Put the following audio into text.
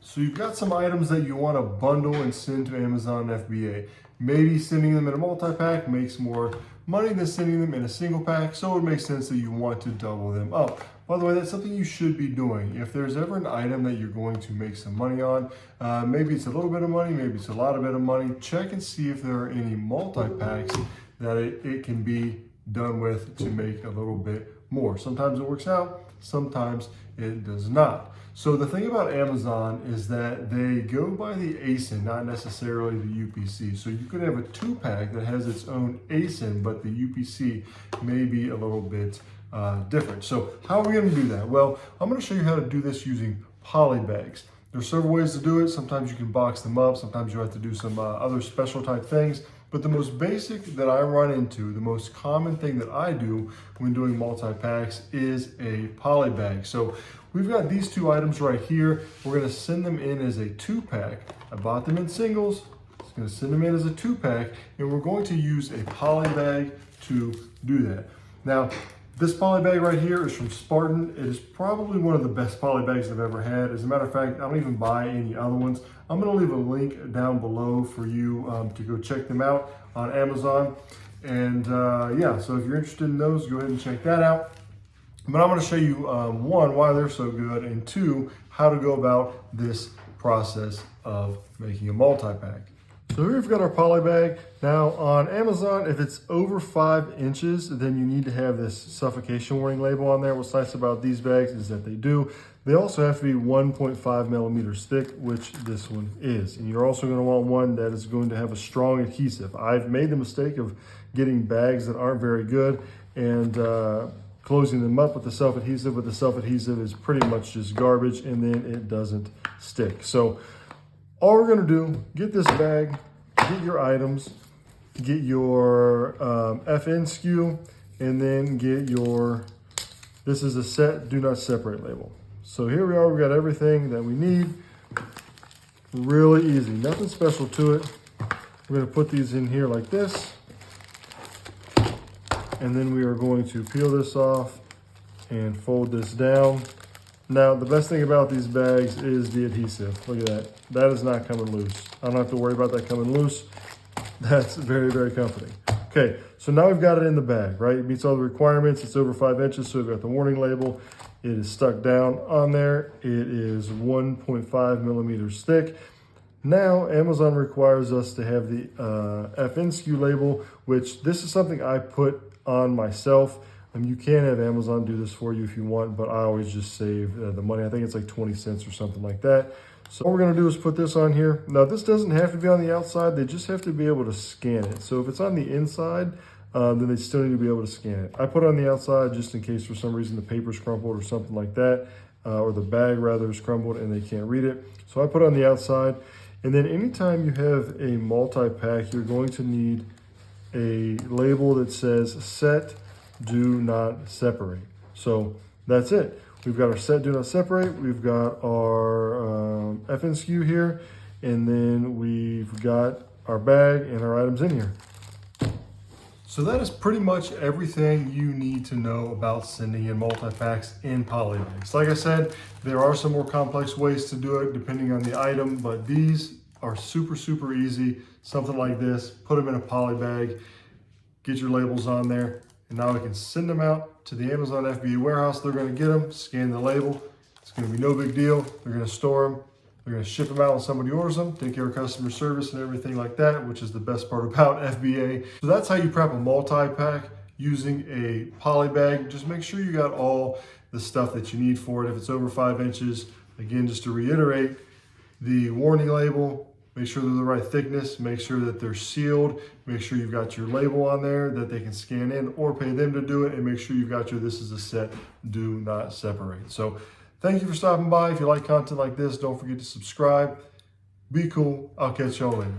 So you've got some items that you want to bundle and send to Amazon FBA. Maybe sending them in a multi-pack makes more money than sending them in a single pack, so it makes sense that you want to double them up. By the way, that's something you should be doing. If there's ever an item that you're going to make some money on, maybe it's a little bit of money, maybe it's a lot of bit of money, check and see if there are any multi-packs that it can be done with to make a little bit more. Sometimes it works out, sometimes it does not. So the thing about Amazon is that they go by the ASIN, not necessarily the UPC. So you could have a 2-pack that has its own ASIN, but the UPC may be a little bit different. So how are we going to do that? Well, I'm going to show you how to do this using poly bags. There's several ways to do it. Sometimes you can box them up. Sometimes you have to do some other special type things. But the most basic that I run into, the most common thing that I do when doing multi-packs is a poly bag. So we've got these 2 items right here. We're going to send them in as a 2-pack. I bought them in singles. I'm going to send them in as a 2-pack, and we're going to use a poly bag to do that. Now, this poly bag right here is from Spartan. It is probably one of the best poly bags I've ever had. As a matter of fact, I don't even buy any other ones. I'm gonna leave a link down below for you to go check them out on Amazon. And yeah, so if you're interested in those, go ahead and check that out. But I'm gonna show you 1, why they're so good, and 2, how to go about this process of making a multi-pack. So here we've got our poly bag. Now on Amazon, if it's over 5 inches, then you need to have this suffocation warning label on there. What's nice about these bags is that they do. They also have to be 1.5 millimeters thick, which this one is. And you're also going to want one that is going to have a strong adhesive. I've made the mistake of getting bags that aren't very good and closing them up with the self-adhesive, but the self-adhesive is pretty much just garbage, and then it doesn't stick. So all we're going to do, get this bag, get your items, get your FN SKU, and then get your, this is a set, do not separate label. So here we are, we've got everything that we need. Really easy, nothing special to it. We're going to put these in here like this. And then we are going to peel this off and fold this down. Now, the best thing about these bags is the adhesive. Look at that. That is not coming loose. I don't have to worry about that coming loose. That's very, very comforting. Okay, so now we've got it in the bag, right? It meets all the requirements. It's over 5 inches, so we've got the warning label. It is stuck down on there. It is 1.5 millimeters thick. Now, Amazon requires us to have the FN SKU label, which this is something I put on myself. You can have Amazon do this for you if you want, but I always just save the money. I think it's like 20 cents or something like that. So what we're gonna do is put this on here. Now this doesn't have to be on the outside, they just have to be able to scan it. So if it's on the inside, then they still need to be able to scan it. I put it on the outside just in case for some reason the paper's crumpled or something like that, or the bag rather is crumpled and they can't read it. So I put it on the outside. And then anytime you have a multi-pack, you're going to need a label that says set, do not separate. So that's it. We've got our set, do not separate. We've got our FN SKU here. And then we've got our bag and our items in here. So that is pretty much everything you need to know about sending in multi-packs in poly bags. Like I said, there are some more complex ways to do it depending on the item, but these are super, super easy. Something like this, put them in a poly bag, get your labels on there, and now we can send them out to the Amazon FBA warehouse. They're gonna get them, scan the label. It's gonna be no big deal. They're gonna store them. They're gonna ship them out when somebody orders them, take care of customer service and everything like that, which is the best part about FBA. So that's how you prep a multi-pack using a poly bag. Just make sure you got all the stuff that you need for it. If it's over 5 inches, again, just to reiterate, the warning label, make sure they're the right thickness, make sure that they're sealed, make sure you've got your label on there that they can scan in or pay them to do it, and make sure you've got your this is a set, do not separate. So thank you for stopping by. If you like content like this, don't forget to subscribe. Be cool. I'll catch y'all later.